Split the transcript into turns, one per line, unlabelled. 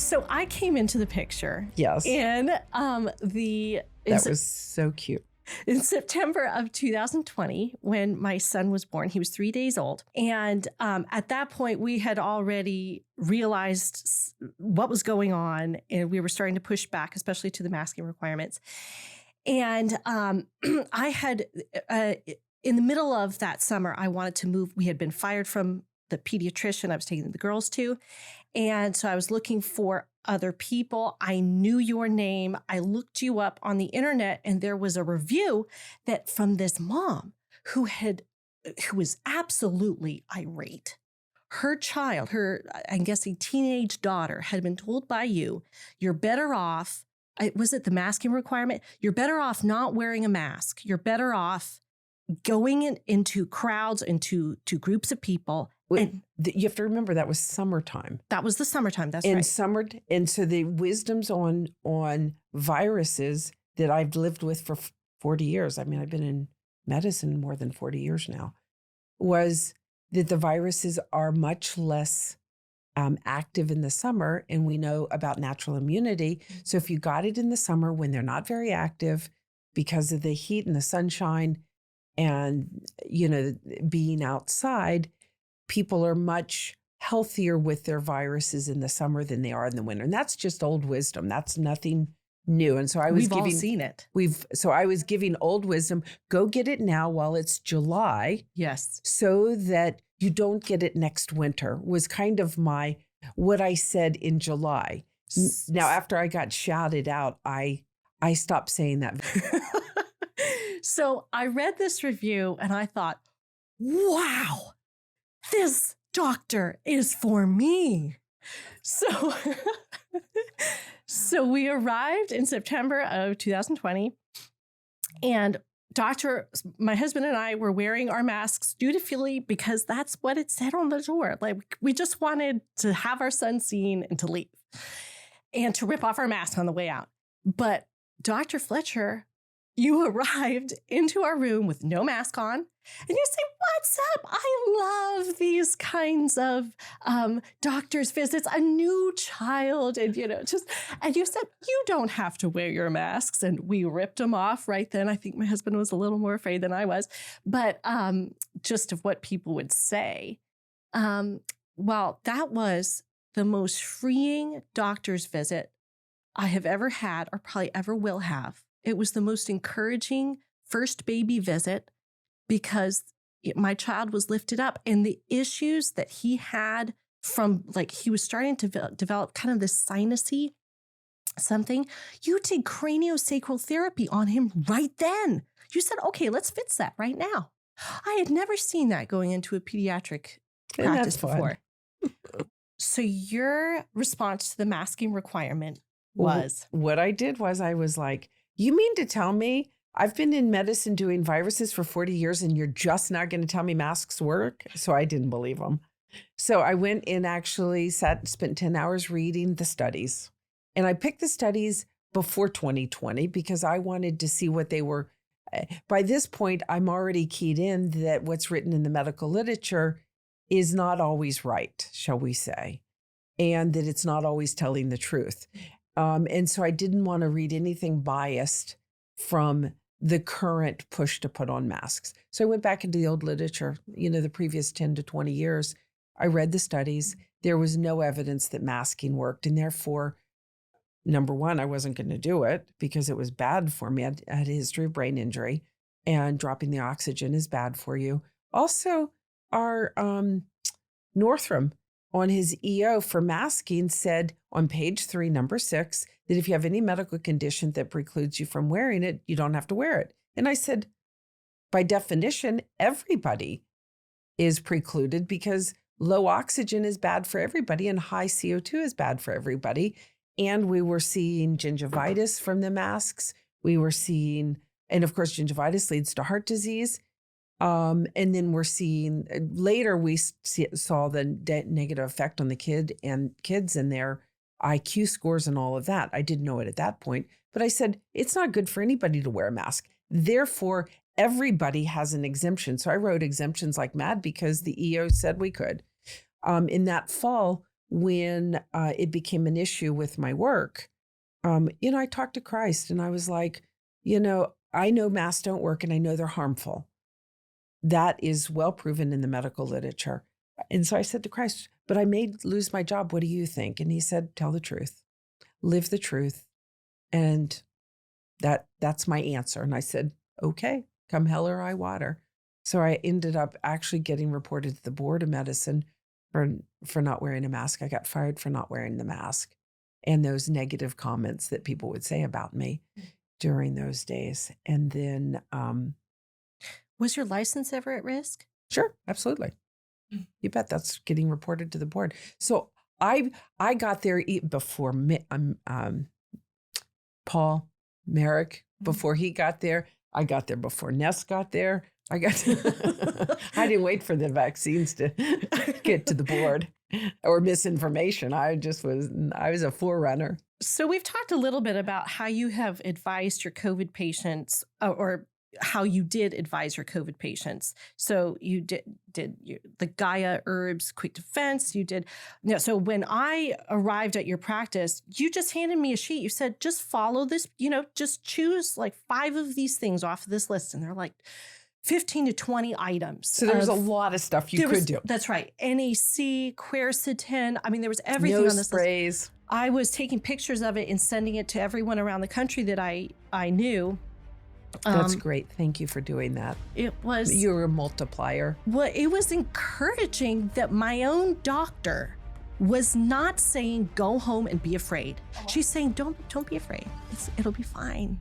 So I came into the picture.
Yes.
In
That was so cute.
In September of 2020, when my son was born, he was 3 days old. And at that point, we had already realized what was going on, and we were starting to push back, especially to the masking requirements. And I had, in the middle of that summer, I wanted to move. We had been fired from the pediatrician I was taking the girls to. And so I was looking for other people. I knew your name. I looked you up on the internet, and there was a review that from this mom who was absolutely irate. Her child, I'm guessing teenage daughter, had been told by you, you're better off. Was it the masking requirement? You're better off not wearing a mask. You're better off going into crowds, into groups of people.
And you have to remember that was summertime.
That was the summertime. That's right.
And so the wisdoms on viruses that I've lived with for 40 years, I mean, I've been in medicine more than 40 years now, was that the viruses are much less active in the summer. And we know about natural immunity. So if you got it in the summer when they're not very active because of the heat and the sunshine and, being outside, people are much healthier with their viruses in the summer than they are in the winter. And that's just old wisdom. That's nothing new. And so
we've all seen it.
So I was giving old wisdom, go get it now while it's July.
Yes.
So that you don't get it next winter was kind of what I said in July. Now, after I got shouted out, I stopped saying that.
So I read this review and I thought, wow, this doctor is for me. So we arrived in September of 2020, and my husband and I were wearing our masks dutifully because that's what it said on the door. Like, we just wanted to have our son seen and to leave and to rip off our mask on the way out. But Dr. Fletcher, you arrived into our room with no mask on, and you say, "What's up? I love these kinds of doctor's visits. A new child," and and you said, "You don't have to wear your masks," and we ripped them off right then. I think my husband was a little more afraid than I was, but just of what people would say. Well, that was the most freeing doctor's visit I have ever had, or probably ever will have. It was the most encouraging first baby visit because my child was lifted up, and the issues that he had from, he was starting to develop kind of this sinusy something. You did craniosacral therapy on him right then. You said, okay, let's fix that right now. I had never seen that going into a pediatric practice before. So your response to the masking requirement was?
What I did was I was like, you mean to tell me I've been in medicine doing viruses for 40 years and you're just not going to tell me masks work? So I didn't believe them. So I went and actually spent 10 hours reading the studies. And I picked the studies before 2020 because I wanted to see what they were. By this point, I'm already keyed in that what's written in the medical literature is not always right, shall we say, and that it's not always telling the truth. And so I didn't want to read anything biased from the current push to put on masks. So I went back into the old literature, the previous 10 to 20 years. I read the studies. There was no evidence that masking worked. And therefore, number one, I wasn't going to do it because it was bad for me. I had a history of brain injury, and dropping the oxygen is bad for you. Also, our Northram, on his EO for masking, said on page 3, number 6, that if you have any medical condition that precludes you from wearing it, you don't have to wear it. And I said, by definition, everybody is precluded because low oxygen is bad for everybody and high CO2 is bad for everybody. And we were seeing gingivitis from the masks. We were seeing, and of course, gingivitis leads to heart disease. And then we're seeing later we saw the negative effect on the kids and their IQ scores and all of that. I didn't know it at that point, but I said, it's not good for anybody to wear a mask. Therefore, everybody has an exemption. So I wrote exemptions like mad because the EO said we could. In that fall, when it became an issue with my work, I talked to Christ and I was like, I know masks don't work and I know they're harmful. That is well proven in the medical literature. And so I said to Christ, but I may lose my job. What do you think? And he said, tell the truth, live the truth. And that's my answer. And I said, okay, come hell or high water. So I ended up actually getting reported to the Board of Medicine for not wearing a mask. I got fired for not wearing the mask and those negative comments that people would say about me during those days. And then
was your license ever at risk?
Sure, absolutely. You bet. That's getting reported to the board. So I got there before Paul Merrick, before he got there. I got there before Ness got there. I didn't wait for the vaccines to get to the board or misinformation. I was a forerunner.
So we've talked a little bit about how you have advised your COVID patients, or how you did advise your COVID patients. So you did the Gaia herbs, quick defense. You did. So when I arrived at your practice, you just handed me a sheet. You said, just follow this, just choose like 5 of these things off of this list. And they're like 15 to 20 items.
So there's a lot of stuff you could do.
That's right. NAC, quercetin. I mean, there was everything on this
sprays.
list. I was taking pictures of it and sending it to everyone around the country that I knew.
That's great. Thank you for doing that. You're a multiplier.
Well, it was encouraging that my own doctor was not saying, go home and be afraid. She's saying, don't be afraid. It'll be fine.